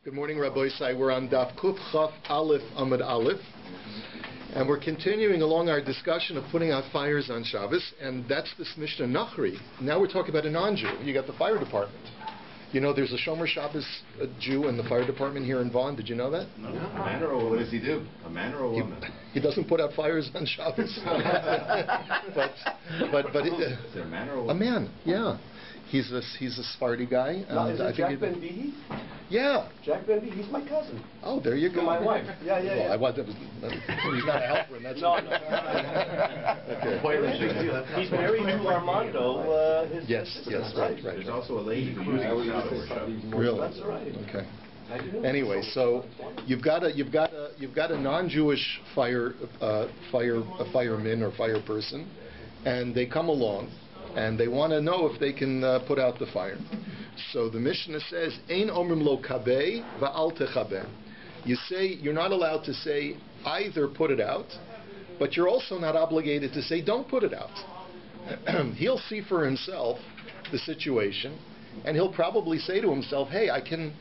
Good morning, Rabbi Sai. We're on DAF Kuf Chaf Aleph Amud Aleph, and we're continuing along our discussion of putting out fires on Shabbos, and that's this Mishnah Nachri. Now we're talking about a non-Jew. You got the fire department. You know, there's a Shomer Shabbos a Jew in the fire department here in Vaughan. Did you know that? No. A man or a woman? What does he do? A man or a woman? He doesn't put out fires on Shabbos. but is it a man or a woman? A man, yeah. He's a Sephardi guy. No, is it Jack Ben Behe? Yeah. Jack Ben Behe, he's my cousin. Oh, there you go. My wife. Yeah. He's not a helper, and that's No. Okay. He's married to Armando. Yes, right. There's also a lady who uses Shabbos. Really? That's right. Okay. Anyway, so you've got a non-Jewish fireman or fire person, and they come along, and they want to know if they can put out the fire. So the Mishnah says, "Ein omrim lo kabeh va'al techabeh." You say you're not allowed to say either put it out, but you're also not obligated to say don't put it out. He'll see for himself the situation, and he'll probably say to himself, "Hey, I can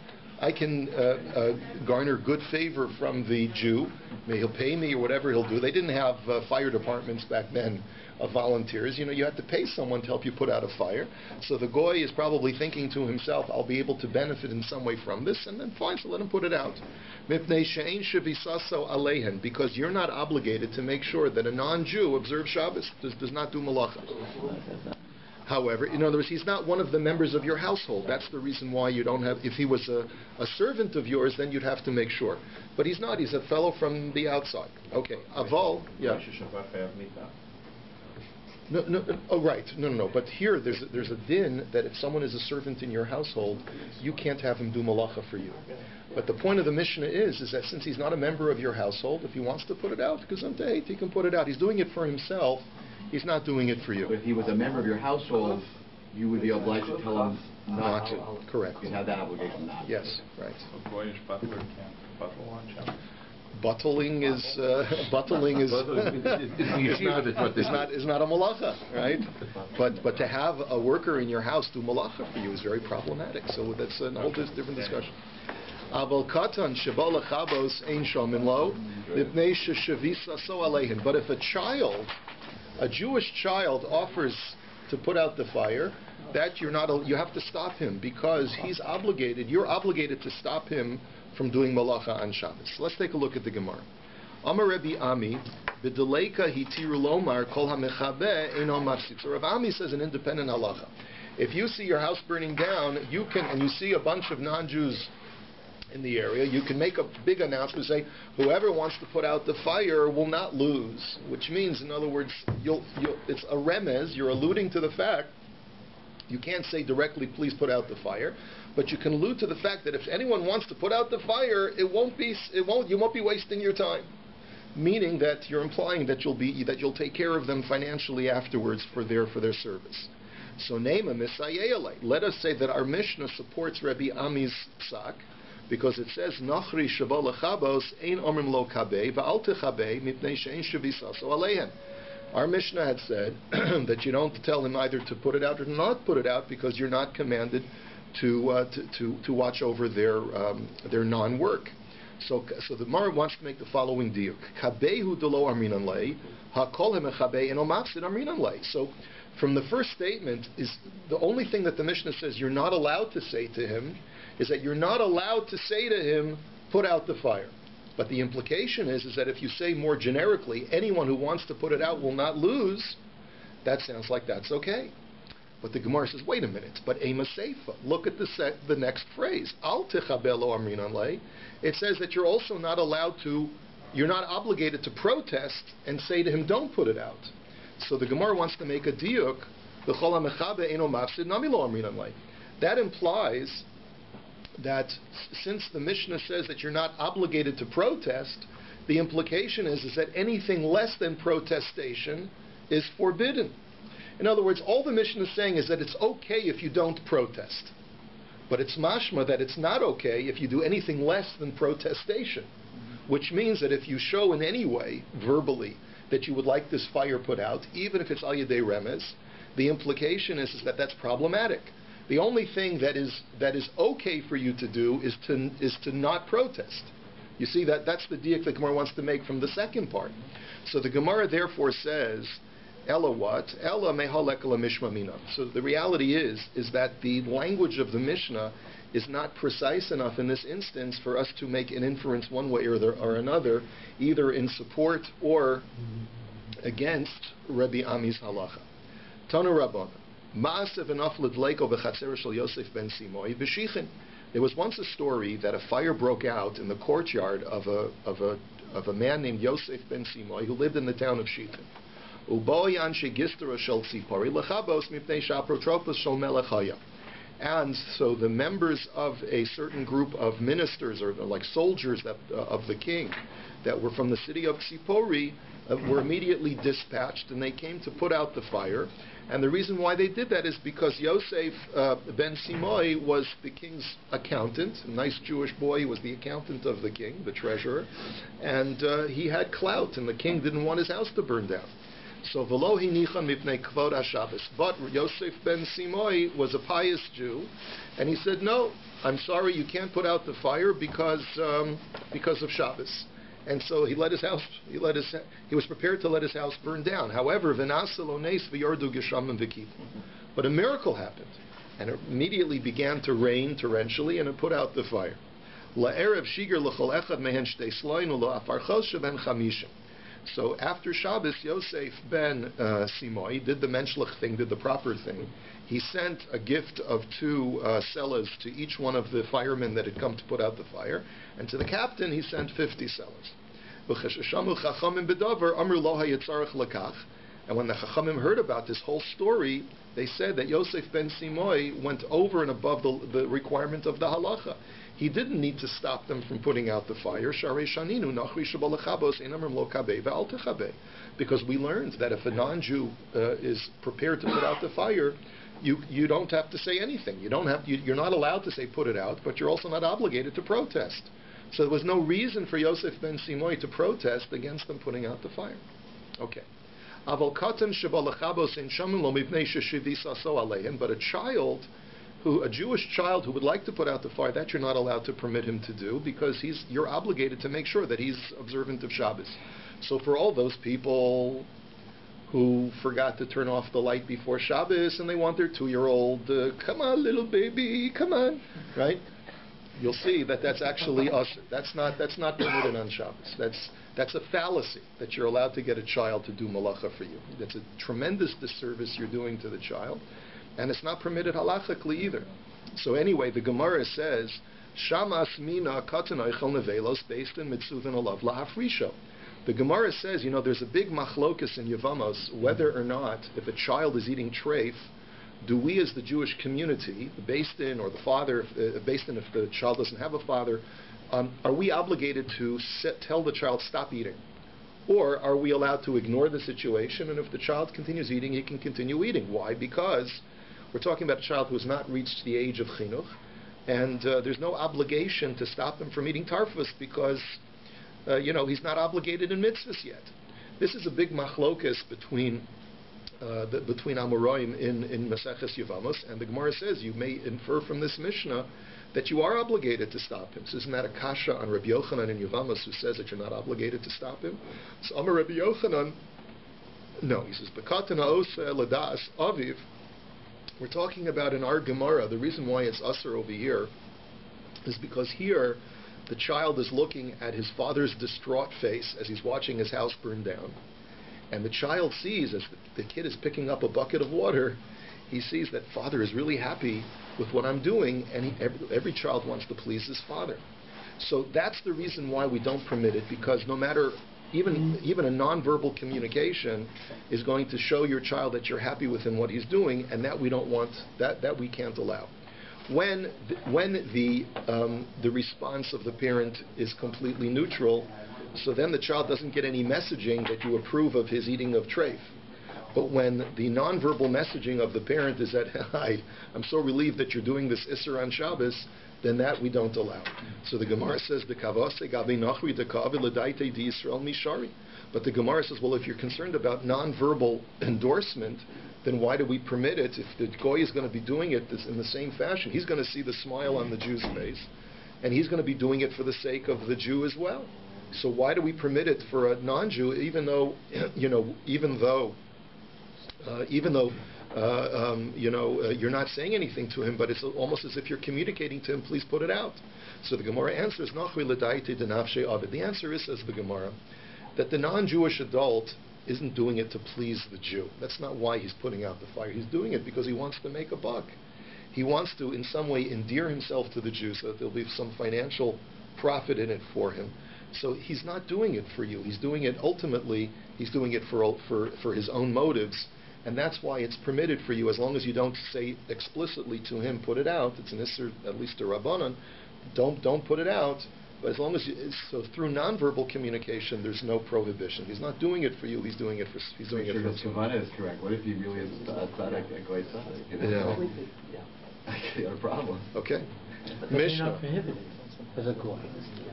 garner good favor from the Jew. He'll pay me or whatever he'll do." They didn't have fire departments back then of volunteers. You know, you had to pay someone to help you put out a fire. So the goy is probably thinking to himself, "I'll be able to benefit in some way from this," and then fine, so let him put it out. Because you're not obligated to make sure that a non-Jew observes Shabbos, does not do malacha. However, in other words, he's not one of the members of your household. That's the reason why you don't have. If he was a servant of yours, then you'd have to make sure. But he's not. He's a fellow from the outside. Okay. Aval, yeah. No. Oh, right. No. But here, there's a din that if someone is a servant in your household, you can't have him do malacha for you. But the point of the Mishnah is that since he's not a member of your household, if he wants to put it out, he can put it out. He's doing it for himself. He's not doing it for you. But if he was a member of your household, you would be obliged to tell him not to. Correct. You have that obligation not. Yes, right. A boyish butler can't buttle on Shabbos. Buttling is not a malacha, right? But to have a worker in your house do malacha for you is very problematic. So that's a whole different discussion. But if a Jewish child offers to put out the fire, that you have to stop him because he's obligated. You're obligated to stop him from doing malacha on Shabbos. So let's take a look at the Gemara. Amar Rabbi Ami, b'deleika hitiru lomar kol hamechabe eino mafsik. So Rabbi Ami says an independent halacha. If you see your house burning down, and you see a bunch of non-Jews in the area, you can make a big announcement, say, whoever wants to put out the fire will not lose. Which means, in other words, it's a remez. You're alluding to the fact. You can't say directly, please put out the fire, but you can allude to the fact that if anyone wants to put out the fire, you won't be wasting your time. Meaning that you're implying that you'll take care of them financially afterwards for their service. So name a misayelei. Let us say that our Mishnah supports Rabbi Ami's psak, because it says Nachri sheba lechabos ein omrim lo kabei va'al techabei mipnei she'ein shevisaso aleihem. Our Mishnah had said that you don't tell him either to put it out or not put it out because you're not commanded to watch over their non-work. So the Gemara wants to make the following diuk: Kabehu delo arminan lei, hakol hemechabei eno mafsid arminan lei. So from the first statement is the only thing that the Mishnah says you're not allowed to say to him is that you're not allowed to say to him, put out the fire. But the implication is that if you say more generically, anyone who wants to put it out will not lose, that sounds like that's okay. But the Gemara says, wait a minute, but ema seifa. Look at the next phrase. Al techabelo amrinan lei. It says that you're also not allowed to, you're not obligated to protest and say to him, don't put it out. So the Gemara wants to make a diuk, v'chol hamechabe eno mafsid nami lo amrinan lei. That implies that since the Mishnah says that you're not obligated to protest, the implication is that anything less than protestation is forbidden. In other words, all the Mishnah is saying is that it's okay if you don't protest. But it's mashma that it's not okay if you do anything less than protestation. Which means that if you show in any way, verbally, that you would like this fire put out, even if it's al yedei remez, the implication is that that's problematic. The only thing that is okay for you to do is to not protest. You see, that's the diak the Gemara wants to make from the second part. So the Gemara therefore says, Ella what? Ella mehalek la mishma mina. So the reality is that the language of the Mishnah is not precise enough in this instance for us to make an inference one way or another, either in support or against Rabbi Ami's halacha. Tanu Rabbana. Ma'asev enafled leiko v'chatzer shel Yosef ben Simoi b'shichin. There was once a story that a fire broke out in the courtyard of a man named Yosef ben Simoi who lived in the town of Shichin. And so the members of a certain group of ministers, or like soldiers of the king, that were from the city of Tzipori, were immediately dispatched, and they came to put out the fire. And the reason why they did that is because Yosef ben Simoi was the king's accountant, a nice Jewish boy. He was the accountant of the king, the treasurer, and he had clout, and the king didn't want his house to burn down. So v'lo hinichan mipnei kvod haShabbos. But Yosef ben Simoi was a pious Jew, and he said, "No, I'm sorry, you can't put out the fire because of Shabbos." And so he let his house. He was prepared to let his house burn down. However, v'nasel ones v'yordu geshamim v'kiv. But a miracle happened, and it immediately began to rain torrentially, and it put out the fire. La'erev shiger l'chol echad mehen shtei sloin u'la'afarchos sheben chamishim. So after Shabbos, Yosef ben Simoi did the menschlich thing, did the proper thing. He sent a gift of 2 sellers to each one of the firemen that had come to put out the fire, and to the captain he sent 50 sellers. And when the Chachamim heard about this whole story, they said that Yosef ben Simoi went over and above the requirement of the halacha. He didn't need to stop them from putting out the fire. Because we learned that if a non-Jew is prepared to put out the fire, you don't have to say anything. You're not allowed to say put it out, but you're also not obligated to protest. So there was no reason for Yosef ben Simoi to protest against them putting out the fire. Okay. But a Jewish child who would like to put out the fire, that you're not allowed to permit him to do, because you're obligated to make sure that he's observant of Shabbos. So for all those people who forgot to turn off the light before Shabbos and they want their 2-year-old, come on, little baby, come on, right? You'll see that that's actually usher. That's not permitted on Shabbos. That's a fallacy that you're allowed to get a child to do malacha for you. That's a tremendous disservice you're doing to the child, and it's not permitted halachically either. So anyway, the Gemara says, Shamas mina katan eichel nevelos based in mitzuvin alav lahafrisho. The Gemara says, there's a big machlokus in Yevamos whether or not, if a child is eating treif, do we as the Jewish community, the based in or the father, based in if the child doesn't have a father, are we obligated to tell the child stop eating? Or are we allowed to ignore the situation, and if the child continues eating, he can continue eating? Why? Because we're talking about a child who has not reached the age of chinuch, and there's no obligation to stop him from eating tarfus because, he's not obligated in mitzvahs yet. This is a big machlokas between Amoraim in Maseches Yevamos, and the Gemara says you may infer from this Mishnah that you are obligated to stop him. So isn't that a kasha on Rabbi Yochanan in Yevamos who says that you're not obligated to stop him? So Amar Rabbi Yochanan, no, he says, Bekatan ha'os ladas aviv. We're talking about in our Gemara, the reason why it's usher over here is because here the child is looking at his father's distraught face as he's watching his house burn down. And the child sees, as the kid is picking up a bucket of water, he sees that father is really happy with what I'm doing, and every child wants to please his father. So that's the reason why we don't permit it, because no matter, even a nonverbal communication is going to show your child that you're happy with him what he's doing, and that we don't want, that we can't allow. When the response of the parent is completely neutral, so then the child doesn't get any messaging that you approve of his eating of treif. But when the nonverbal messaging of the parent is that, hi, I'm so relieved that you're doing this Isser on Shabbos, then that we don't allow. So the Gemara says, but the Gemara says, well, if you're concerned about nonverbal endorsement, then why do we permit it? If the goy is going to be doing it in the same fashion, he's going to see the smile on the Jew's face, and he's going to be doing it for the sake of the Jew as well. So why do we permit it for a non-Jew, even though you're not saying anything to him, but it's almost as if you're communicating to him, please put it out. So the Gemara answers, the answer is, says the Gemara, that the non-Jewish adult isn't doing it to please the Jew. That's not why he's putting out the fire. He's doing it because he wants to make a buck. He wants to, in some way, endear himself to the Jew so that there'll be some financial profit in it for him. So he's not doing it for you. He's doing it ultimately, he's doing it for his own motives. And that's why it's permitted for you, as long as you don't say explicitly to him, put it out. It's an issur, at least to Rabbanan. Don't put it out. But as long as so through nonverbal communication, there's no prohibition. He's not doing it for you. He's doing it for himself. His kavana is correct. What if he really is a tzaddik, a goy tzaddik? You got a problem. Okay. But he's not prohibited as a goy.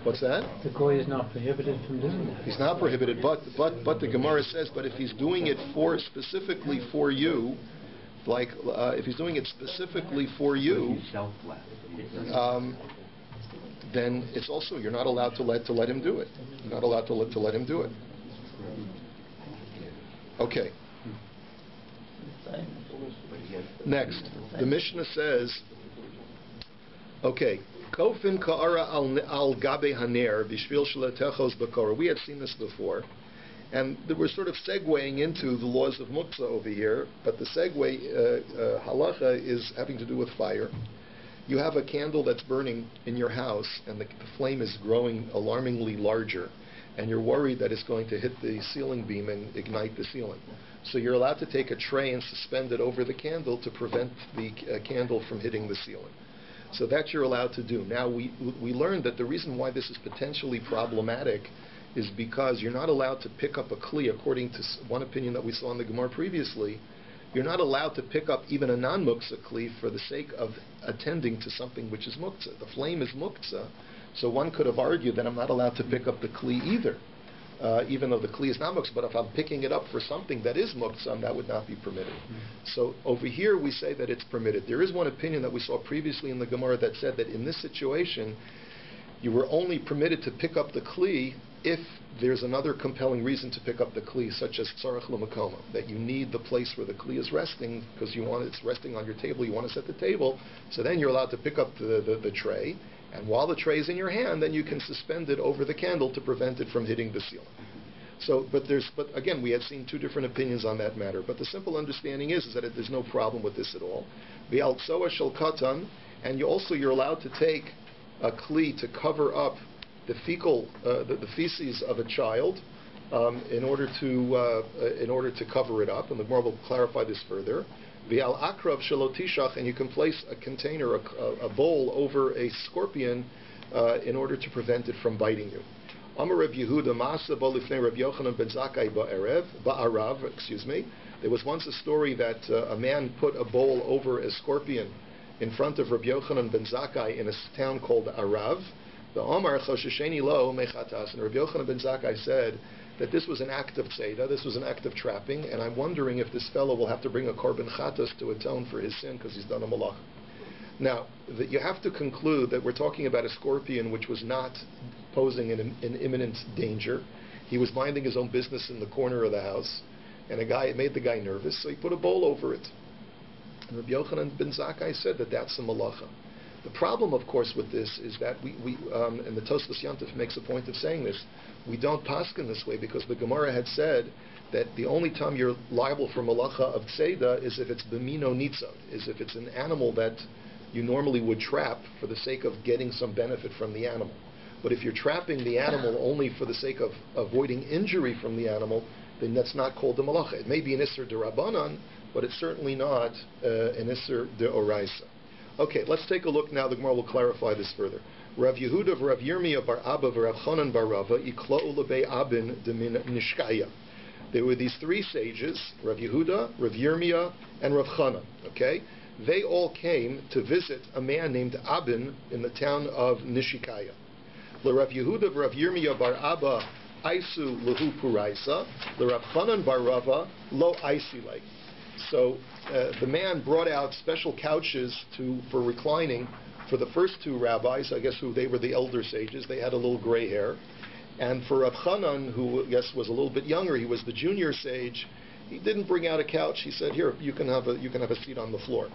What's that? The goy is not prohibited from doing that. He's not prohibited, but the Gemara says, but if he's doing it specifically for you, like if he's doing it specifically for you, then it's also, you're not allowed to let him do it. You're not allowed to let him do it. Okay. Next, the Mishnah says, okay, Kofin ka'ara al gabe haner b'shvil shalatechos b'kora. We had seen this before, and we're sort of segueing into the laws of muktzah over here, but the segue, halacha, is having to do with fire. You have a candle that's burning in your house, and the flame is growing alarmingly larger, and you're worried that it's going to hit the ceiling beam and ignite the ceiling. So you're allowed to take a tray and suspend it over the candle to prevent the candle from hitting the ceiling. So that you're allowed to do. Now, we learned that the reason why this is potentially problematic is because you're not allowed to pick up a kli, according to one opinion that we saw in the Gemara previously. You're not allowed to pick up even a non-muktzah kli for the sake of attending to something which is muktzah. The flame is muktzah, so one could have argued that I'm not allowed to pick up the kli either, even though the kli is not muktzah. But if I'm picking it up for something that is muktzah, that would not be permitted. So over here we say that it's permitted. There is one opinion that we saw previously in the Gemara that said that in this situation, you were only permitted to pick up the kli if there's another compelling reason to pick up the kli, such as tzarech l'makoma, that you need the place where the kli is resting because it's resting on your table, you want to set the table, so then you're allowed to pick up the tray, and while the tray is in your hand, then you can suspend it over the candle to prevent it from hitting the ceiling. So, but again, we had seen two different opinions on that matter, but the simple understanding is that there's no problem with this at all. V'al tzoa shel katan, and you're allowed to take a kli to cover up the feces of a child, in order to cover it up, and the Gemara will clarify this further. V'al akrav shelo tishach, and you can place a container, a bowl, over a scorpion in order to prevent it from biting you. Amar Rav Yehuda Masa bo lifnei Rav Yochanan ben Zakkai ba'arav. Excuse me. There was once a story that a man put a bowl over a scorpion in front of Rav Yochanan ben Zakkai in a town called Arav. The Omar Choshesheni Lo Mechatas, and Rabbi Yochanan ben Zakkai said that this was an act of tzeda, this was an act of trapping, and I'm wondering if this fellow will have to bring a korban chatas to atone for his sin because he's done a malach. Now, you have to conclude that we're talking about a scorpion which was not posing an imminent danger. He was minding his own business in the corner of the house, and it made the guy nervous, so he put a bowl over it. And Rabbi Yochanan ben Zakkai said that that's a malacha. The problem, of course, with this is that and the Tosfos Yontif makes a point of saying this, we don't paskin this way because the Gemara had said that the only time you're liable for malacha of tzeda is if it's b'mino nitzon, is if it's an animal that you normally would trap for the sake of getting some benefit from the animal. But if you're trapping the animal only for the sake of avoiding injury from the animal, then that's not called a malacha. It may be an issur d'Rabbanan, but it's certainly not an issur d'Oraisa. Okay, let's take a look now. The Gemara will clarify this further. Rav Yehuda v'Rav Yirmiyah bar Abba v'Rav Chanan bar Rava iklo'u lebei abin de min nishkaya. There were these three sages, Rav Yehuda, Rav Yirmiyah, and Rav Chanan. Okay, they all came to visit a man named Abin in the town of Nishikaya. LeRav Yehuda v'Rav Yirmiyah bar Abba aisu lehu puraisa, LeRav Chanan bar Rava lo aisilei. So the man brought out special couches for reclining for the first two rabbis, I guess they were the elder sages. They had a little gray hair. And for Rav Chanan, who I guess was a little bit younger, he was the junior sage, he didn't bring out a couch. He said, here, you can have a seat on the floor.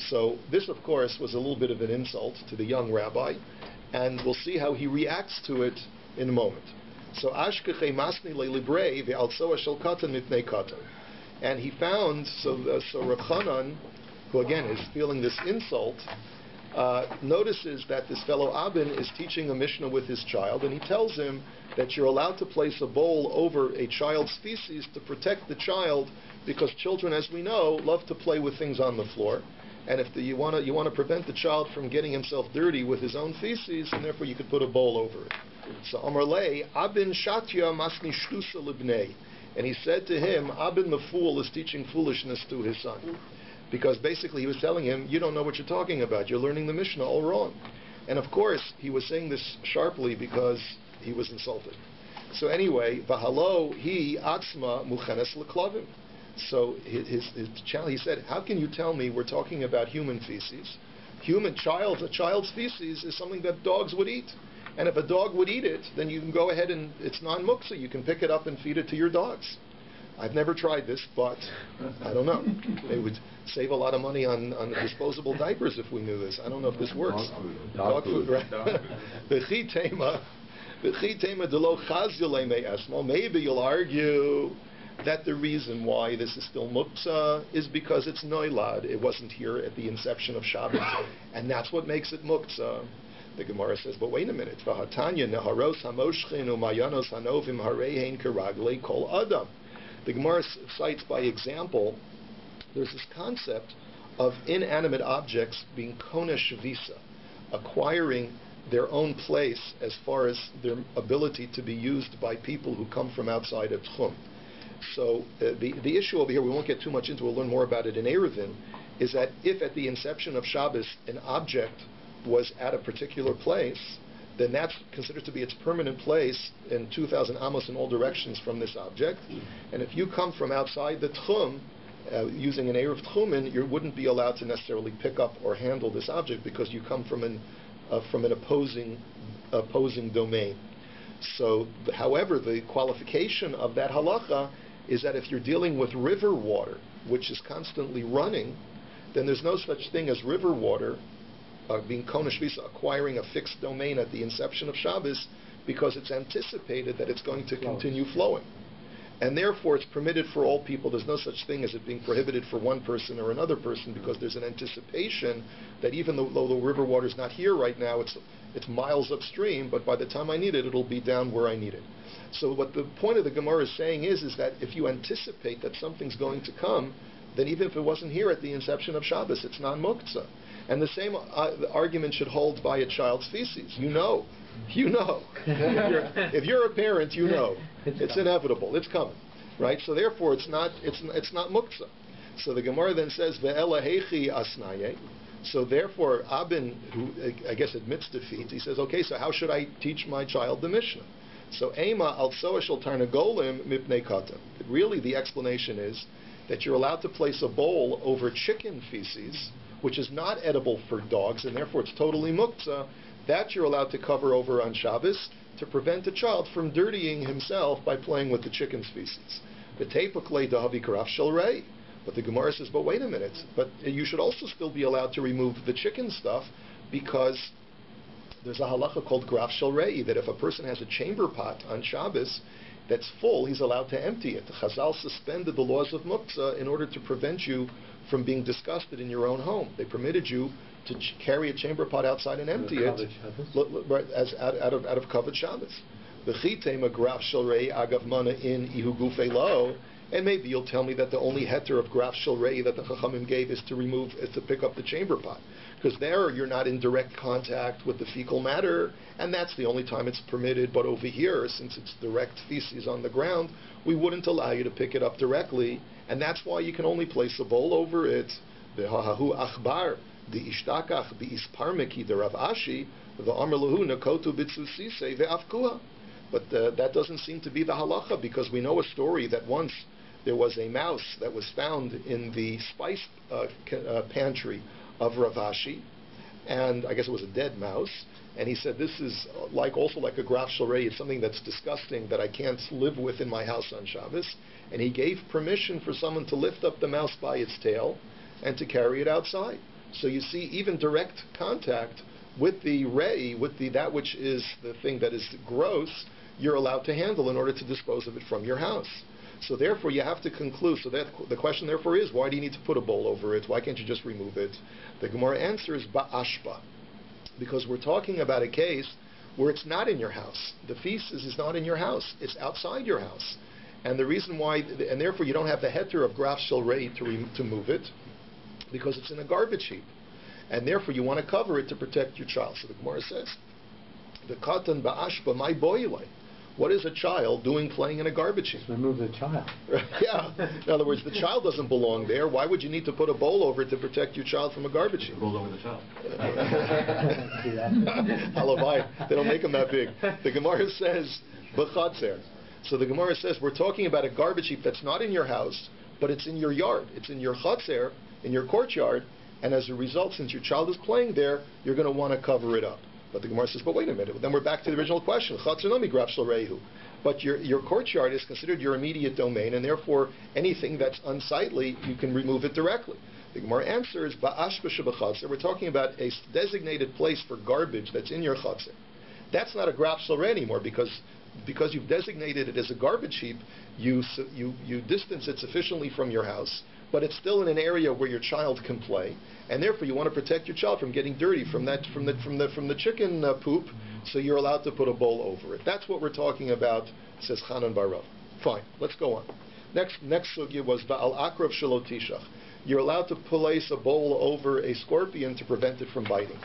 So this, of course, was a little bit of an insult to the young rabbi, and we'll see how he reacts to it in a moment. So Ashkeche masni leilibrei ve'alsoa shel katan mipnei katan. And he found, so Rav Chanan, who again is feeling this insult, notices that this fellow Abin is teaching a Mishnah with his child, and he tells him that you're allowed to place a bowl over a child's feces to protect the child, because children, as we know, love to play with things on the floor. And if you want to prevent the child from getting himself dirty with his own feces, and therefore you could put a bowl over it. So Amar Lei, Abin Shatya Masni Shtusa Libnei. And he said to him, Abin the fool is teaching foolishness to his son. Because basically he was telling him, you don't know what you're talking about. You're learning the Mishnah all wrong. And of course, he was saying this sharply because he was insulted. So anyway, Vahalo, he atzma muchenes leklavim. So his challenge, he said, how can you tell me we're talking about human feces? A child's feces is something that dogs would eat. And if a dog would eat it, then you can go ahead and it's non-muksa. You can pick it up and feed it to your dogs. I've never tried this, but I don't know. They would save a lot of money on disposable diapers if we knew this. I don't know if this works. Dog food, right? Maybe you'll argue that the reason why this is still muktzah is because it's noilad. It wasn't here at the inception of Shabbos, and that's what makes it muktzah. The Gemara says, but wait a minute. The Gemara cites by example, there's this concept of inanimate objects being kona shavisa, acquiring their own place as far as their ability to be used by people who come from outside a tchum. So the issue over here, we won't get too much into, we'll learn more about it in Eruvin, is that if at the inception of Shabbos an object was at a particular place, then that's considered to be its permanent place in 2,000 amos in all directions from this object. And if you come from outside the tchum, using an Erev tchumin, you wouldn't be allowed to necessarily pick up or handle this object because you come from an opposing domain. So, however, the qualification of that halacha is that if you're dealing with river water, which is constantly running, then there's no such thing as river water being kona shvisa, acquiring a fixed domain at the inception of Shabbos, because it's anticipated that it's going to continue flowing. And therefore it's permitted for all people. There's no such thing as it being prohibited for one person or another person, because there's an anticipation that even though the river water is not here right now, it's miles upstream, but by the time I need it, it'll be down where I need it. So what the point of the Gemara is saying is that if you anticipate that something's going to come, then even if it wasn't here at the inception of Shabbos, it's non-muktzah. And the same argument should hold by a child's feces. You know. If you're a parent, you know. It's inevitable. It's coming, right? So therefore, it's not muktzah. So the Gemara then says, ve'ela heichi asnaye. So therefore, Abin, who I guess admits defeat, he says, okay, so how should I teach my child the Mishnah? So ema al soashal tarnagolim mipnei katan. Really, the explanation is that you're allowed to place a bowl over chicken feces, which is not edible for dogs, and therefore it's totally muktzah, that you're allowed to cover over on Shabbos to prevent a child from dirtying himself by playing with the chicken's feces. But the Gemara says, but wait a minute, but you should also still be allowed to remove the chicken stuff, because there's a halacha called graf shel rei, that if a person has a chamber pot on Shabbos that's full, he's allowed to empty it. The Chazal suspended the laws of muktzah in order to prevent you from being disgusted in your own home. They permitted you to carry a chamber pot outside and empty it out of kavod Shabbos. V'chitema graf shel rei agav mana in ihu gufei lo. And maybe you'll tell me that the only heter of graf shel rei that the Chachamim gave is to pick up the chamber pot, because there you're not in direct contact with the fecal matter, and that's the only time it's permitted. But over here, since it's direct feces on the ground, we wouldn't allow you to pick it up directly, and that's why you can only place a bowl over it. V'hahahu achbar the isparmeki the Rav Ashi the Amar Lahu nakotu bitsusise ve'afkuha. But that doesn't seem to be the halacha, because we know a story that once there was a mouse that was found in the spice pantry of Rav Ashi, and I guess it was a dead mouse. And he said, this is also like a graf shalrei. It's something that's disgusting that I can't live with in my house on Shabbos. And he gave permission for someone to lift up the mouse by its tail and to carry it outside. So you see, even direct contact with the rei, with that which is the thing that is gross, you're allowed to handle in order to dispose of it from your house. So therefore, you have to conclude. So that the question therefore is, why do you need to put a bowl over it? Why can't you just remove it? The Gemara answers, ba'ashba. Because we're talking about a case where it's not in your house. The feces is not in your house. It's outside your house. And the reason why, and therefore you don't have the heter of graf shalrei to move it, because it's in a garbage heap. And therefore you want to cover it to protect your child. So the Gemara says, the katan ba'ashba my boile. What is a child doing playing in a garbage heap? Remove the child. Yeah. In other words, the child doesn't belong there. Why would you need to put a bowl over it to protect your child from a garbage heap? Roll over the child. See that? Halavai. They don't make them that big. The Gemara says, b'chatzer. So the Gemara says, we're talking about a garbage heap that's not in your house, but it's in your yard. It's in your chatzer, in your courtyard, and as a result, since your child is playing there, you're going to want to cover it up. But the Gemara says, but wait a minute. Then we're back to the original question. But your courtyard is considered your immediate domain, and therefore anything that's unsightly, you can remove it directly. The Gemara answers, we're talking about a designated place for garbage that's in your chatzir. That's not a graf shalrei anymore, because you've designated it as a garbage heap, you distance it sufficiently from your house, but it's still in an area where your child can play, and therefore you want to protect your child from getting dirty from the chicken poop. So you're allowed to put a bowl over it. That's what we're talking about, says Chanan bar Rav. Fine, let's go on. Next sugya was ba'al akrav shelo tishach. You're allowed to place a bowl over a scorpion to prevent it from biting.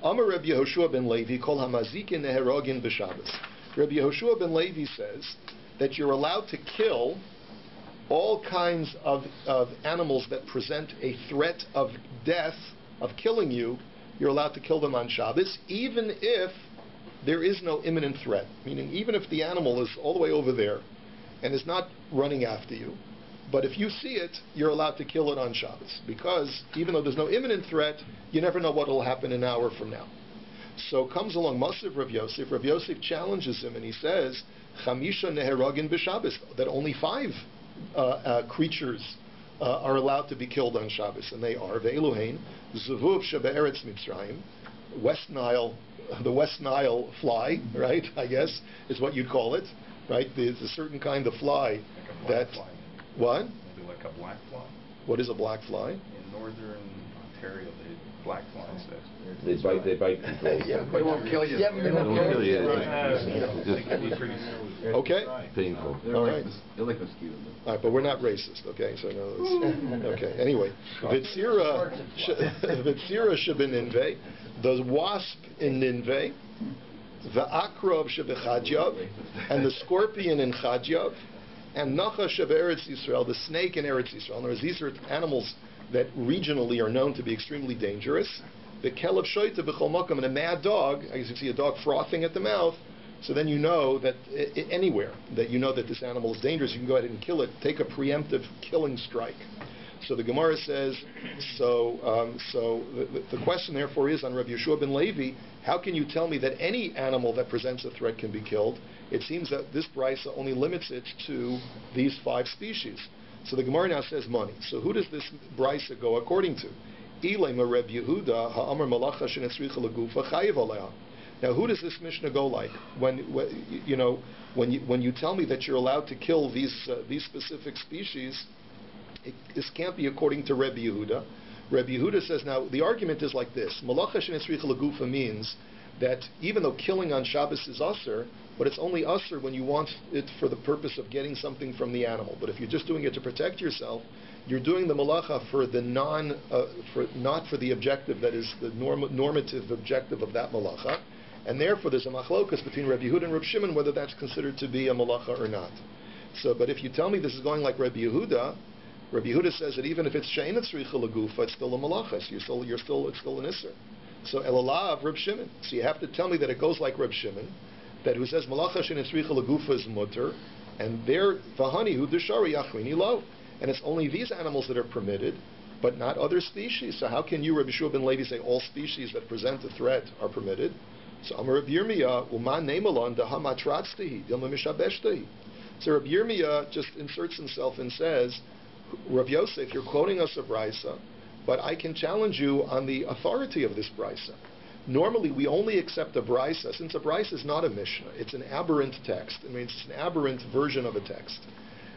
Amar Rabbi Yehoshua ben Levi kol hamazikin neherogin b'Shabbos. Rabbi Yehoshua ben Levi says that you're allowed to kill all kinds of animals that present a threat of death, of killing you. You're allowed to kill them on Shabbos, even if there is no imminent threat. Meaning, even if the animal is all the way over there and is not running after you, but if you see it, you're allowed to kill it on Shabbos. Because even though there's no imminent threat, you never know what will happen an hour from now. So comes along Masav Rav Yosef. Rav Yosef challenges him and he says, Chamisha neheragin b'Shabbos, that only 5 creatures are allowed to be killed on Shabbos, and they are Ve'eluhain, Zuvuv shebe'eretz Mitzrayim, West Nile, the West Nile fly, right? I guess is what you'd call it, right? There's a certain kind of fly that. Fly. What? Maybe like a black fly. What is a black fly? In northern Ontario, black flies. They bite people. Yeah, they won't kill you. They won't kill you. They can be pretty Okay. Painful. All right. They're like mosquitoes. All right, but we're not racist, okay? So no. Okay. Anyway, Vitzira shebeninve, the wasp in Ninveh, the akrov shebechadyav, and the scorpion in Chadyav, and nachash shebe'eretz Yisrael, the snake in Eretz Yisrael. In other words, these are animals that regionally are known to be extremely dangerous. The kelev shoyta b'chol makom, and a mad dog. I guess you see a dog frothing at the mouth. So then you know that anywhere that you know that this animal is dangerous, you can go ahead and kill it. Take a preemptive killing strike. So the Gemara says. The question therefore is on Rabbi Yehoshua ben Levi. How can you tell me that any animal that presents a threat can be killed? It seems that this brisa only limits it to these 5 species. So the Gemara now says money. So who does this brisa go according to? Ilema Reb Yehuda ha'amar malacha shenetzricha legufa chayiv aleha. Now, who does this Mishnah go like? When you tell me that you're allowed to kill these specific species, this can't be according to Rebbe Yehuda. Rebbe Yehuda says, now, the argument is like this. Malacha shenetzricha legufa means that even though killing on Shabbos is usher, but it's only usher when you want it for the purpose of getting something from the animal. But if you're just doing it to protect yourself, you're doing the malacha for the not for the objective that is the normative objective of that malacha. And therefore, there's a machlokas between Rabbi Yehuda and Rabbi Shimon whether that's considered to be a malacha or not. So, but if you tell me this is going like Rabbi Yehuda says that even if it's she'ein tzricha legufa, it's still a malacha. So it's still an isser. So elalav Rabbi Shimon. So you have to tell me that it goes like Rabbi Shimon, that who says malacha she'ein tzricha legufa is mutter, And they're v'hani hu deshari yachrini lo. And it's only these animals that are permitted, but not other species. So how can you, Rabbi Shua ben Levi, say all species that present a threat are permitted? So Amar Rabbi Yirmiyah, uman neimalon da hamatratztehi, dilma mishabeshtahi. So Rabbi Yirmiyah just inserts himself and says, Rabbi Yosef, you're quoting us a brisa, but I can challenge you on the authority of this brisa. Normally, we only accept a brisa, since a brisa is not a Mishnah. It's an aberrant text. It means it's an aberrant version of a text.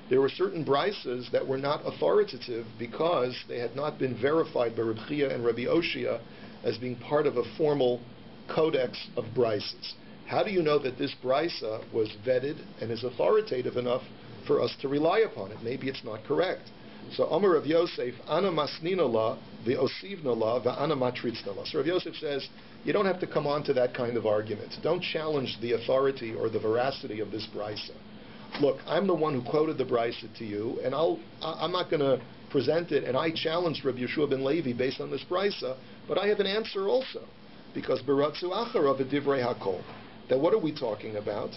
There were certain brisas that were not authoritative because they had not been verified by Rabbi Chia and Rabbi Oshia as being part of a formal codex of brisas. How do you know that this brisa was vetted and is authoritative enough for us to rely upon it? Maybe it's not correct. So Amar Rav Yosef, Ana masnina la, v'osivna la, v'ana matritzna la. So Rav Yosef says, you don't have to come on to that kind of argument. Don't challenge the authority or the veracity of this brisa. Look, I'm the one who quoted the brisa to you, and I'm not going to present it, and I challenged Rabbi Yeshua ben Levi based on this brisa, but I have an answer also. Because Baratzu Acharav Divrei Hakol. That what are we talking about?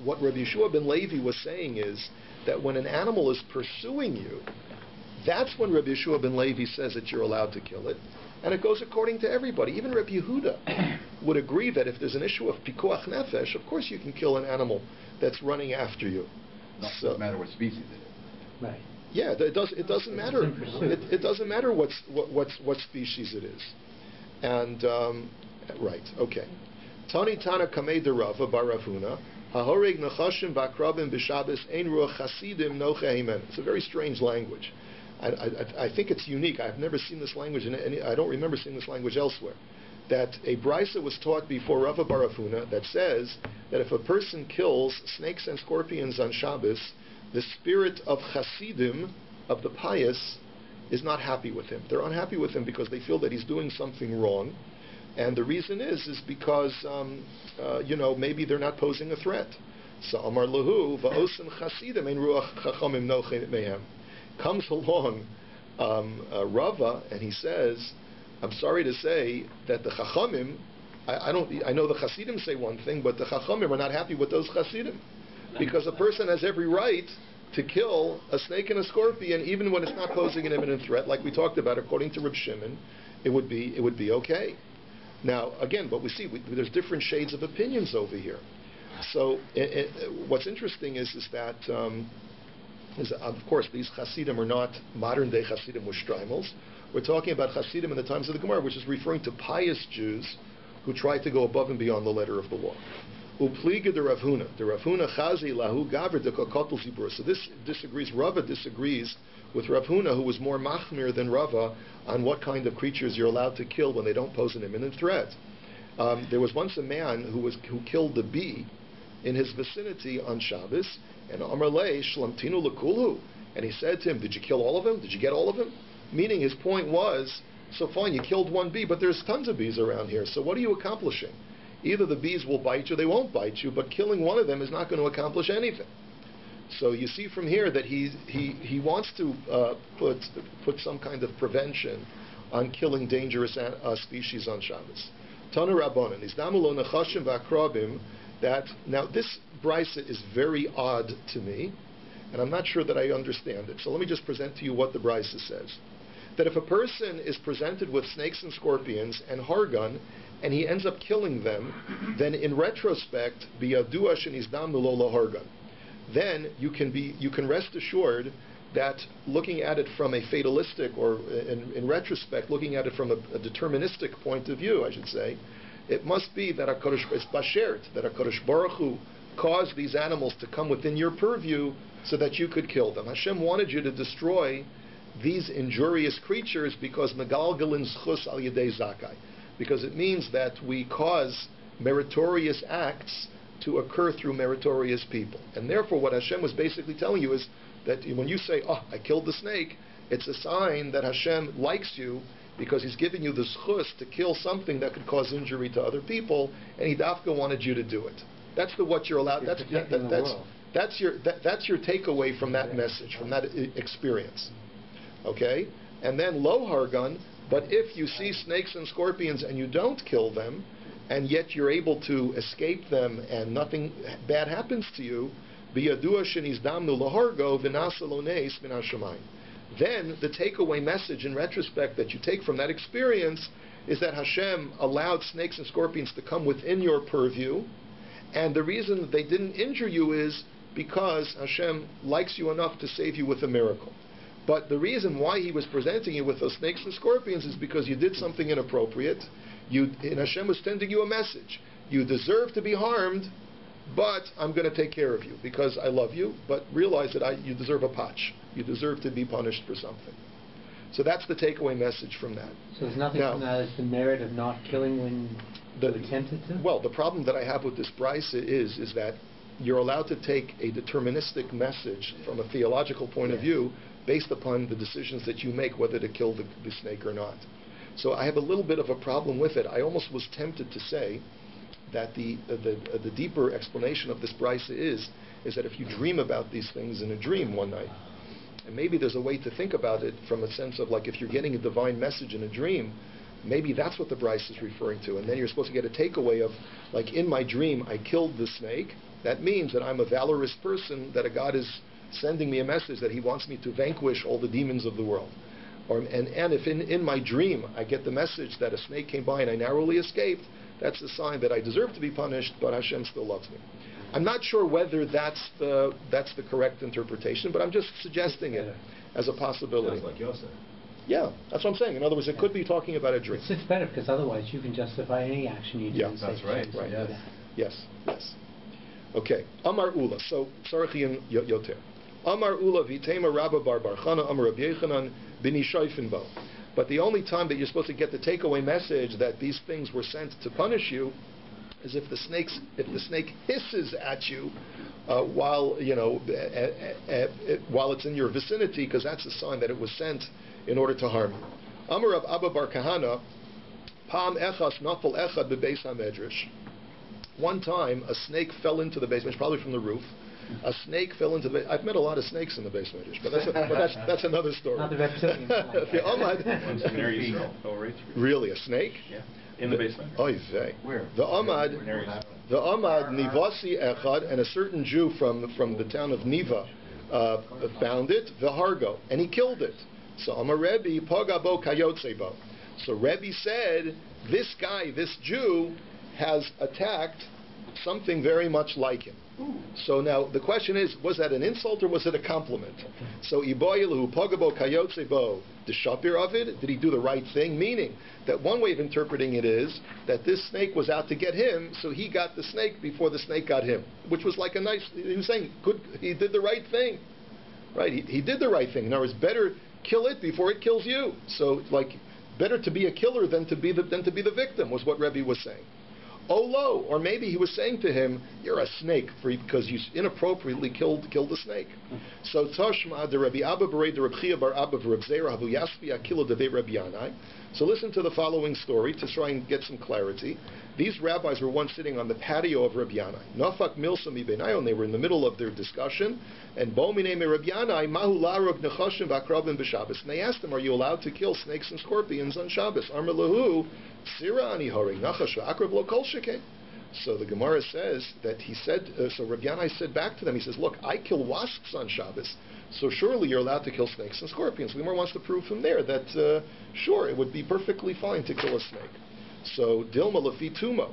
What Rabbi Yeshua ben Levi was saying is that when an animal is pursuing you, that's when Rabbi Yeshua ben Levi says that you're allowed to kill it. And it goes according to everybody. Even Rabbi Yehuda would agree that if there's an issue of pikuach nefesh, of course you can kill an animal that's running after you. Doesn't matter what species it is. Right. Yeah, it doesn't matter. It doesn't matter what species it is. And right, okay. Tani Tana Kamei de Rava Baravuna. Hahorig Nachashim Bakrabim B'Shabbos Ein Ruach Chasidim Nocha Heimen. It's a very strange language. I think it's unique. I've never seen this language, I don't remember seeing this language elsewhere. That a brisa was taught before Rava Barafuna that says that if a person kills snakes and scorpions on Shabbos, the spirit of Chasidim, of the pious, is not happy with him. They're unhappy with him because they feel that he's doing something wrong, and the reason is because maybe they're not posing a threat. So Amar Lahu va'osim Chasidim ein ruach chachamim nochem mehem. Comes along Rava and he says, I'm sorry to say that the Chachamim, I know the Chasidim say one thing, but the Chachamim are not happy with those Chasidim, because a person has every right to kill a snake and a scorpion even when it's not posing an imminent threat, like we talked about. According to Reb Shimon, it would be okay. Now again, but we see there's different shades of opinions over here. So what's interesting is that. Of course, these Hasidim are not modern-day Hasidim with streimels. We're talking about Hasidim in the times of the Gemara, which is referring to pious Jews who try to go above and beyond the letter of the law. Upliga de Ravhuna. The Ravhuna chazi lahu gaver de kokotel zibur. So this disagrees. Rava disagrees with Ravhuna, who was more machmir than Rava on what kind of creatures you're allowed to kill when they don't pose an imminent threat. There was once a man who killed the bee in his vicinity on Shabbos, and Amar Lei Shlamtinu Lakulhu, and he said to him, did you kill all of them? Did you get all of them? Meaning his point was, so fine, you killed one bee, but there's tons of bees around here, so what are you accomplishing? Either the bees will bite you, they won't bite you, but killing one of them is not going to accomplish anything. So you see from here that he wants to put some kind of prevention on killing dangerous species on Shabbos. Tana Rabbanan, Izdamulo Nechashim V'Akrabim. That now this brisa is very odd to me, and I'm not sure that I understand it. So let me just present to you what the brisa says. That if a person is presented with snakes and scorpions and hargun, and he ends up killing them, then in retrospect, biyadua shenizdam lo hargun. Then you can rest assured that looking at it from a fatalistic, or in retrospect, looking at it from a deterministic point of view, I should say, it must be that HaKadosh Baruch Hu caused these animals to come within your purview so that you could kill them. Hashem wanted you to destroy these injurious creatures because Megalgalin Schus al Yedei Zakai, because it means that we cause meritorious acts to occur through meritorious people. And therefore what Hashem was basically telling you is that when you say, oh, I killed the snake, it's a sign that Hashem likes you, because He's giving you the schus to kill something that could cause injury to other people, and He dafka wanted you to do it. That's what you're allowed. That's your takeaway from that message, from that experience. Okay, and then lo hargun. But if you see snakes and scorpions and you don't kill them, and yet you're able to escape them and nothing bad happens to you, biyadua shenizdamnu lahargo v'nasa lo neis min hashamayim. Then the takeaway message in retrospect that you take from that experience is that Hashem allowed snakes and scorpions to come within your purview, and the reason that they didn't injure you is because Hashem likes you enough to save you with a miracle. But the reason why He was presenting you with those snakes and scorpions is because you did something inappropriate. And Hashem was sending you a message. You deserve to be harmed, but I'm going to take care of you because I love you, but realize that you deserve a patch. You deserve to be punished for something. So that's the takeaway message from that. So there's nothing from that as the merit of not killing when you attempted to? Well, the problem that I have with this brisa is that you're allowed to take a deterministic message from a theological point of view based upon the decisions that you make whether to kill the snake or not. So I have a little bit of a problem with it. I almost was tempted to say that the deeper explanation of this brisa is that if you dream about these things in a dream one night, and maybe there's a way to think about it from a sense of like if you're getting a divine message in a dream, maybe that's what the brisa is referring to. And then you're supposed to get a takeaway of, like, in my dream I killed the snake. That means that I'm a valorous person, that a God is sending me a message that He wants me to vanquish all the demons of the world. And if in my dream I get the message that a snake came by and I narrowly escaped, that's a sign that I deserve to be punished, but Hashem still loves me. I'm not sure whether that's the correct interpretation, but I'm just suggesting it as a possibility. Sounds like Yoseph. Yeah, that's what I'm saying. In other words, it could be talking about a dream. It's better because otherwise you can justify any action you do. Yeah, and say that's right. Hashem Right. said that. Yes. Okay. Amar Ula. So, Sarachian Yoter. Amar Ula Vitema Rabba Bar Barchana Amar Rabbi Yechanan Bini Shayfinbo. But the only time that you're supposed to get the takeaway message that these things were sent to punish you is if the snake hisses at you while it's in your vicinity, because that's a sign that it was sent in order to harm you. Amar Rav Abba Bar Kahana Pam Echas Nafal Echad Bebeis HaMedrash. One time, a snake fell into the basement, probably from the roof. A snake fell into the basement. I've met a lot of snakes in the basement, but that's another story. Not the reptilian. Once in there you fell right through. Really, a snake? Yeah. In the basement. Oy vey. Where? The Ahmad Nivasi Echad, and a certain Jew from the town of Niva found it, V'hargo, and he killed it. So Amar Rebbe Pagabo Kayotsebo. So Rebbe said, this guy, this Jew, has attacked something very much like him. So now the question is, was that an insult or was it a compliment? So Iboyilu Pagabo Kayotsebo, the Shapir of it, did he do the right thing? Meaning that one way of interpreting it is that this snake was out to get him, so he got the snake before the snake got him, which was like a nice. He was saying, good, he did the right thing, right? He did the right thing. In other words, better kill it before it kills you. So like, better to be a killer than to be the victim was what Rebbe was saying. Olo, or maybe he was saying to him, you're a snake because you inappropriately killed the snake. So Toshma de Rabbi Abba Berei de Rabbi Chia bar Abba Reb Zera Havu Yaspi Akilo de Rabbi Yanai. So listen to the following story to try and get some clarity. These rabbis were once sitting on the patio of Rabbi Yanai. Nafak Milsa mi Benayon, they were in the middle of their discussion, and Bo Minei me Rabbi Yanai Mahu Larog Nechashim V'Akrabim b'Shabbos. And they asked him, are you allowed to kill snakes and scorpions on Shabbos? Amar Lahu Sira ani Horing Nachash V'Akrab Lo Kol Shekeh. So the Gemara says that he said, so Rabbi Yanai said back to them, he says, look, I kill wasps on Shabbos, so surely you're allowed to kill snakes and scorpions. The Gemara wants to prove from there that, sure, it would be perfectly fine to kill a snake. So, Dilma Lafi Tumo.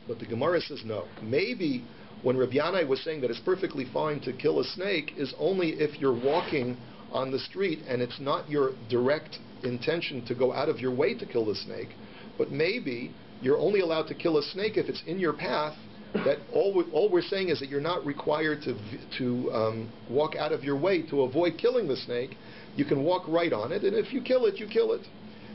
But the Gemara says no. Maybe when Rabbi Yanai was saying that it's perfectly fine to kill a snake is only if you're walking on the street and it's not your direct intention to go out of your way to kill the snake, but maybe you're only allowed to kill a snake if it's in your path, that all we're saying is that you're not required to walk out of your way to avoid killing the snake. You can walk right on it, and if you kill it, you kill it.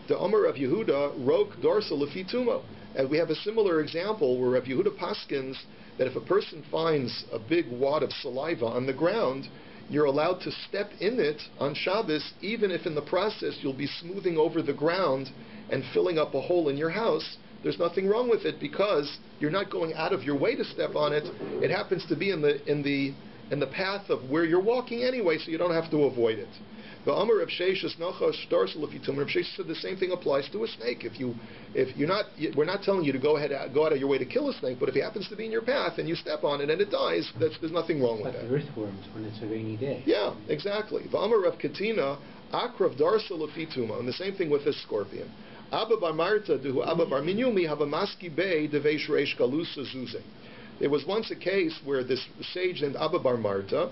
The Omer of Yehuda, Rok Dorsa Lefi Tumo. And we have a similar example where Rav Yehuda paskins that if a person finds a big wad of saliva on the ground, you're allowed to step in it on Shabbos, even if in the process you'll be smoothing over the ground and filling up a hole in your house. There's nothing wrong with it because you're not going out of your way to step on it. It happens to be in the path of where you're walking anyway, so you don't have to avoid it. The Amar Rav Sheshes Nochos Darsel Lefitum. Rav Sheshes said the same thing applies to a snake. We're not telling you to go out of your way to kill a snake, but if he happens to be in your path and you step on it and it dies, there's nothing wrong with that. Like the earthworms when it's a rainy day. Yeah, exactly. The Amar Rav Katina Akrav Darsel Lefituma, and the same thing with this scorpion. Abba bar Marta duhu Abba bar Minyumi have a maski bay deveish reish galusa zuze. There was once a case where this sage named Abba bar Marta,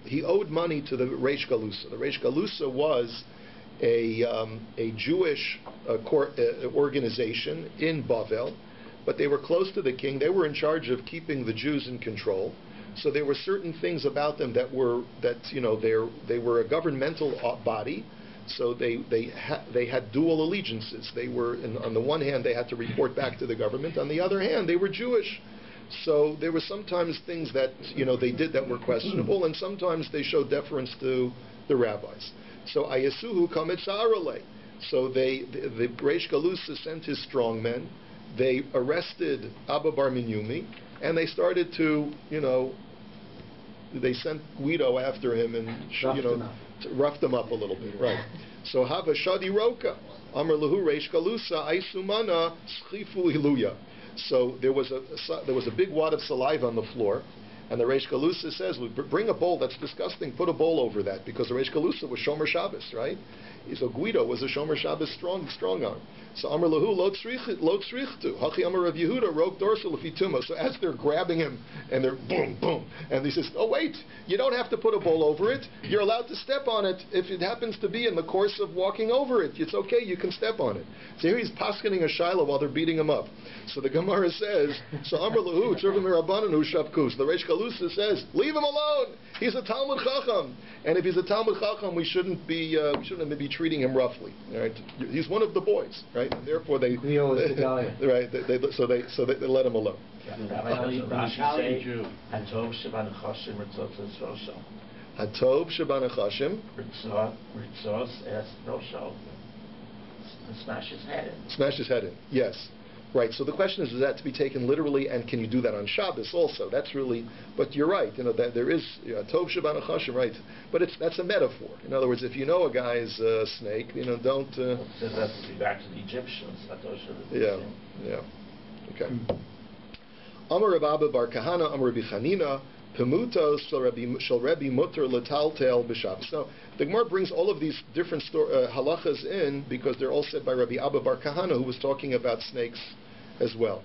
he owed money to the Reish Galusa. The Reish Galusa was a Jewish organization in Bavel, but they were close to the king. They were in charge of keeping the Jews in control. So there were certain things about them they were a governmental body. So they had dual allegiances. They were, on the one hand, they had to report back to the government. On the other hand, they were Jewish. So there were sometimes things that they did that were questionable, and sometimes they showed deference to the rabbis. So Ayasuhu Kamitzarale. So the Reish Galusa sent his strong men. They arrested Abba bar Minyumi, and they started to they sent Guido after him and roughed him up a little bit, right? So Hava Shadi Roka Amar Lahu Reish Galusa Aisumana Schifu Iluya. So there was a big wad of saliva on the floor, and the Reish Galusa says, "Bring a bowl. That's disgusting. Put a bowl over that," because the Reish Galusa was Shomer Shabbos, right? So Guido was a Shomer Shabbos strong arm. So Amar Lahu lo tzrichtu hachi Amar Rav Yehuda rok dorsal lefituma. So as they're grabbing him and they're boom boom, and he says, "Oh wait, you don't have to put a bowl over it. You're allowed to step on it if it happens to be in the course of walking over it. It's okay. You can step on it." So here he's paskening a shiloh while they're beating him up. So the Gemara says, "So Amar Lahu tzurvim mirabbanan shavkus." The Reish Galusa says, "Leave him alone. He's a Talmud Chacham, and if he's a Talmud Chacham, we shouldn't be treating him roughly. All right, he's one of the boys, right? And therefore they right. So they let him alone. Hatov Shabanachashim. Smash his head in. Smash his head in. Yes. Right, so the question is that to be taken literally, and can you do that on Shabbos also? That's really, but you're right, that there is Tov Shaban Achashim, right? But that's a metaphor. In other words, if you know a guy's snake, don't. So that's back to the Egyptians. Yeah. Okay. Amar Rabbi bar Kahana, Amar Rabbi Chanina, Pemutos shel Rabbi Mutter letaltel b'Shabbos. So the Gemara brings all of these different halachas in because they're all said by Rabbi Abba bar Kahana, who was talking about snakes as well.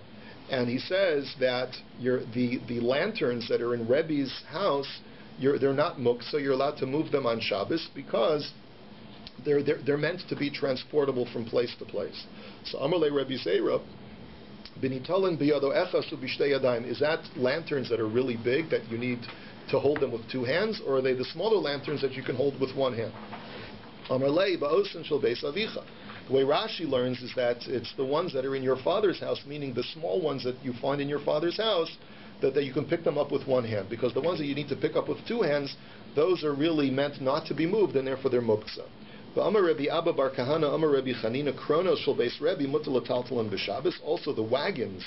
And he says that the lanterns that are in Rebbe's house, they're not muk, so you're allowed to move them on Shabbos because they're meant to be transportable from place to place. So Amalei Rebbe Zera, is that lanterns that are really big that you need to hold them with two hands, or are they the smaller lanterns that you can hold with one hand? The way Rashi learns is that it's the ones that are in your father's house, meaning the small ones that you find in your father's house, that you can pick them up with one hand, because the ones that you need to pick up with two hands, those are really meant not to be moved, and therefore they're muksa. Amar Rabbi Abba bar Kahana, Amar Rabbi Chanina, Kronos shel beis Rebbe mutal letaltalan b'Shabbos. Also, the wagons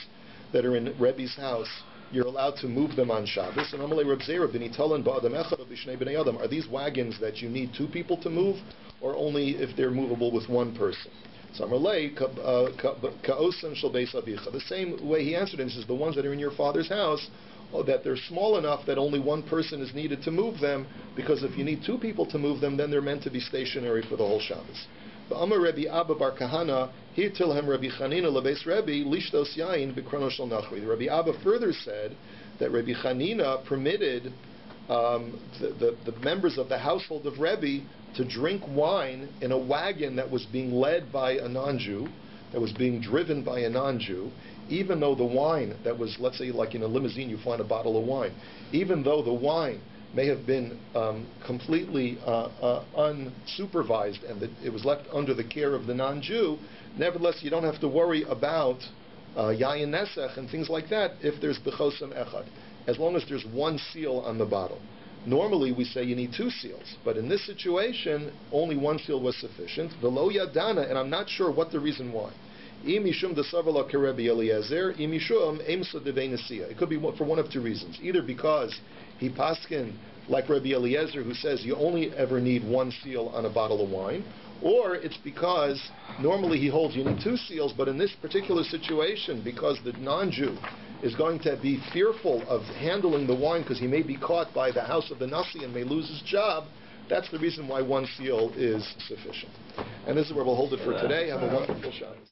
that are in Rebbe's house, you're allowed to move them on Shabbos. And Amalei Reb Zera b'nitalan ba'adam echad b'shnei b'nei adam. Are these wagons that you need two people to move, or only if they're movable with one person? So Amalei ka'osan shel beis avicha. The same way he answered it, he says the ones that are in your father's house, that they're small enough that only one person is needed to move them, because if you need two people to move them, then they're meant to be stationary for the whole Shabbos. But Amar Rabbi Abba bar Kahana, Hirtilhem Rabbi Chanina lebeis Rebbe lishtos yain b'krono shel nachri. Rabbi Abba further said that Rabbi Chanina permitted the members of the household of Rebbe to drink wine in a wagon that was being led by a non-Jew, that was being driven by a non-Jew, even though the wine that was, let's say, like in a limousine, you find a bottle of wine, even though the wine may have been completely unsupervised and that it was left under the care of the non-Jew, nevertheless, you don't have to worry about yayin nesech and things like that if there's bechosam echad, as long as there's one seal on the bottle. Normally, we say you need two seals, but in this situation, only one seal was sufficient. V'lo yadana, and I'm not sure what the reason why. It could be for one of two reasons. Either because he paskin like Rabbi Eliezer, who says you only ever need one seal on a bottle of wine, or it's because normally he holds you need two seals, but in this particular situation, because the non-Jew is going to be fearful of handling the wine because he may be caught by the house of the Nasi and may lose his job, that's the reason why one seal is sufficient. And this is where we'll hold it for today. Have a wonderful Shabbos.